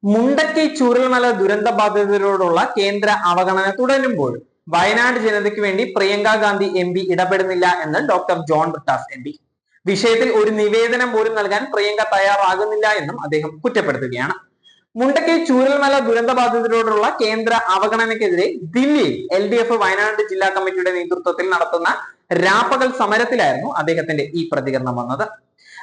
മുണ്ടക്കൈ ചൂരൽമല ദുരന്ത ബാധിതരോടുള്ള കേന്ദ്ര അവഗണന തുടരുമ്പോൾ വയനാട് ജനതയ്ക്ക് വേണ്ടി പ്രിയങ്ക ഗാന്ധി എം.പി ഇടപെടുന്നില്ല എന്ന് ഡോക്ടർ ജോൺ ബ്രിട്ടാസ് എം.പി. വിഷയത്തിൽ ഒരു നിവേദനം പോലും നൽകാൻ പ്രിയങ്ക തയ്യാറാകുന്നില്ല എന്നും അദ്ദേഹം കുറ്റപ്പെടുത്തുകയാണ്. മുണ്ടക്കൈ ചൂരൽമല ദുരന്ത ബാധിതരോടുള്ള കേന്ദ്ര അവഗണനയ്ക്കെതിരെ ദില്ലിയിൽ LDF വയനാട് ജില്ലാ കമ്മിറ്റിയുടെ നേതൃത്വത്തിൽ നടത്തുന്ന രാപ്പകൽ സമരത്തിലായിരുന്നു അദ്ദേഹത്തിന്റെ ഈ പ്രതികരണം വന്നത്.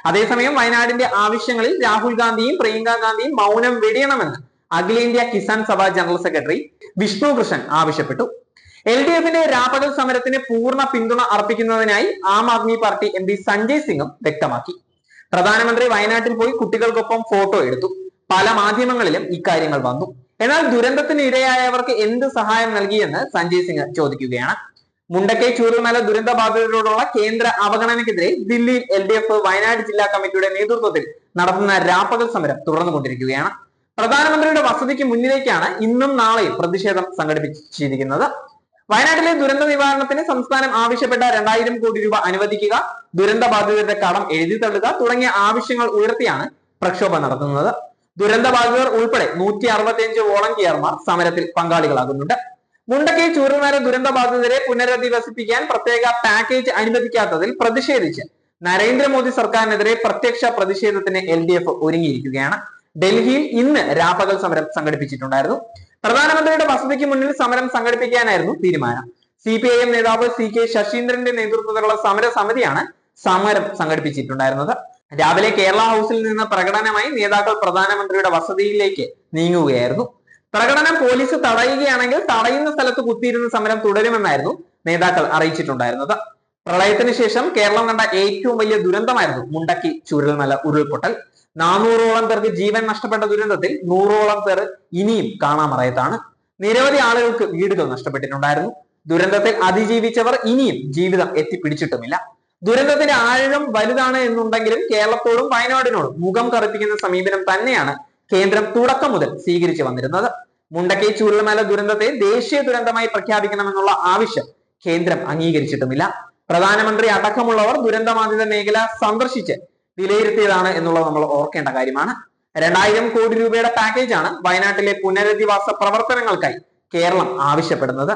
അതേസമയം വയനാടിന്റെ ആവശ്യങ്ങളിൽ രാഹുൽ ഗാന്ധിയും പ്രിയങ്ക ഗാന്ധിയും മൗനം വെടിയണമെന്ന് അഖിലേന്ത്യാ കിസാൻ സഭ ജനറൽ സെക്രട്ടറി വിഷ്ണു കൃഷ്ണൻ ആവശ്യപ്പെട്ടു. LDFന്റെ രാപ്പകൽ സമരത്തിന് പൂർണ്ണ പിന്തുണ അർപ്പിക്കുന്നതിനായി ആം ആദ്മി പാർട്ടി MP സഞ്ജയ് സിംഗും വ്യക്തമാക്കി. പ്രധാനമന്ത്രി വയനാട്ടിൽ പോയി കുട്ടികൾക്കൊപ്പം ഫോട്ടോ എടുത്തു. പല മാധ്യമങ്ങളിലും ഇക്കാര്യങ്ങൾ വന്നു. എന്നാൽ ദുരന്തത്തിന് ഇരയായവർക്ക് എന്ത് സഹായം നൽകിയെന്ന് സഞ്ജയ് സിംഗ് ചോദിക്കുകയാണ്. മുണ്ടക്കൈ ചൂരൽമല ദുരന്ത ബാധിതരോടുള്ള കേന്ദ്ര അവഗണനയ്ക്കെതിരെ ദില്ലിയിൽ LDF വയനാട് ജില്ലാ കമ്മിറ്റിയുടെ നേതൃത്വത്തിൽ നടത്തുന്ന രാപ്പകൽ സമരം തുടർന്നുകൊണ്ടിരിക്കുകയാണ്. പ്രധാനമന്ത്രിയുടെ വസതിക്ക് മുന്നിലേക്കാണ് ഇന്നും നാളെയും പ്രതിഷേധം സംഘടിപ്പിച്ചിരിക്കുന്നത്. വയനാട്ടിലെ ദുരന്ത നിവാരണത്തിന് സംസ്ഥാനം ആവശ്യപ്പെട്ട 2000 കോടി രൂപ അനുവദിക്കുക, ദുരന്ത ബാധിതരുടെ കടം എഴുതി തള്ളുക തുടങ്ങിയ ആവശ്യങ്ങൾ ഉയർത്തിയാണ് പ്രക്ഷോഭം നടത്തുന്നത്. ദുരന്ത ബാധിതർ ഉൾപ്പെടെ 165 വോളണ്ടിയർമാർ സമരത്തിൽ പങ്കാളികളാകുന്നുണ്ട്. മുണ്ടക്കൈ ചൂരൽമല ദുരന്ത ബാധിതരെ പുനരധിവസിപ്പിക്കാൻ പ്രത്യേക പാക്കേജ് അനുവദിക്കാത്തതിൽ പ്രതിഷേധിച്ച് നരേന്ദ്രമോദി സർക്കാരിനെതിരെ പ്രത്യക്ഷ പ്രതിഷേധത്തിന് LDF ഒരുങ്ങിയിരിക്കുകയാണ്. ഡൽഹിയിൽ ഇന്ന് രാപ്പകൽ സമരം സംഘടിപ്പിച്ചിട്ടുണ്ടായിരുന്നു. പ്രധാനമന്ത്രിയുടെ വസതിക്ക് മുന്നിൽ സമരം സംഘടിപ്പിക്കാനായിരുന്നു തീരുമാനം. CPIM നേതാവ് CK ശശീന്ദ്രന്റെ നേതൃത്വത്തിലുള്ള സമരസമിതിയാണ് സമരം സംഘടിപ്പിച്ചിട്ടുണ്ടായിരുന്നത്. രാവിലെ കേരള ഹൗസിൽ നിന്ന് പ്രകടനമായി നേതാക്കൾ പ്രധാനമന്ത്രിയുടെ വസതിയിലേക്ക് നീങ്ങുകയായിരുന്നു. പ്രകടനം പോലീസ് തടയുകയാണെങ്കിൽ തടയുന്ന സ്ഥലത്ത് കുത്തിയിരുന്ന് സമരം തുടരുമെന്നായിരുന്നു നേതാക്കൾ അറിയിച്ചിട്ടുണ്ടായിരുന്നത്. പ്രളയത്തിന് ശേഷം കേരളം കണ്ട ഏറ്റവും വലിയ ദുരന്തമായിരുന്നു മുണ്ടക്കൈ ചൂരൽമല ഉരുൾപൊട്ടൽ. 400ഓളം പേർക്ക് ജീവൻ നഷ്ടപ്പെട്ട ദുരന്തത്തിൽ 100ഓളം പേർ ഇനിയും കാണാമറയത്താണ്. നിരവധി ആളുകൾക്ക് വീടുകൾ നഷ്ടപ്പെട്ടിട്ടുണ്ടായിരുന്നു. ദുരന്തത്തിൽ അതിജീവിച്ചവർ ഇനിയും ജീവിതം എത്തിപ്പിടിച്ചിട്ടുമില്ല. ദുരന്തത്തിന്റെ ആഴം വലുതാണ് എന്നുണ്ടെങ്കിലും കേരളത്തോടും വയനാടിനോടും മുഖം കറുപ്പിക്കുന്ന സമീപനം തന്നെയാണ് കേന്ദ്രം തുടക്കം മുതൽ സ്വീകരിച്ചു വന്നിരുന്നത്. മുണ്ടക്കൈ ചൂരൽമല ദുരന്തത്തെ ദേശീയ ദുരന്തമായി പ്രഖ്യാപിക്കണമെന്നുള്ള ആവശ്യം കേന്ദ്രം അംഗീകരിച്ചിട്ടുമില്ല. പ്രധാനമന്ത്രി അടക്കമുള്ളവർ ദുരന്തബാധിത മേഖല സന്ദർശിച്ച് വിലയിരുത്തിയതാണ് എന്നുള്ളത് നമ്മൾ ഓർക്കേണ്ട കാര്യമാണ്. 2000 കോടി രൂപയുടെ പാക്കേജാണ് വയനാട്ടിലെ പുനരധിവാസ പ്രവർത്തനങ്ങൾക്കായി കേരളം ആവശ്യപ്പെടുന്നത്.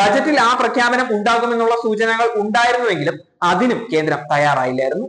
ബജറ്റിൽ ആ പ്രഖ്യാപനം ഉണ്ടാകുമെന്നുള്ള സൂചനകൾ ഉണ്ടായിരുന്നുവെങ്കിലും അതിനും കേന്ദ്രം തയ്യാറായില്ലായിരുന്നു.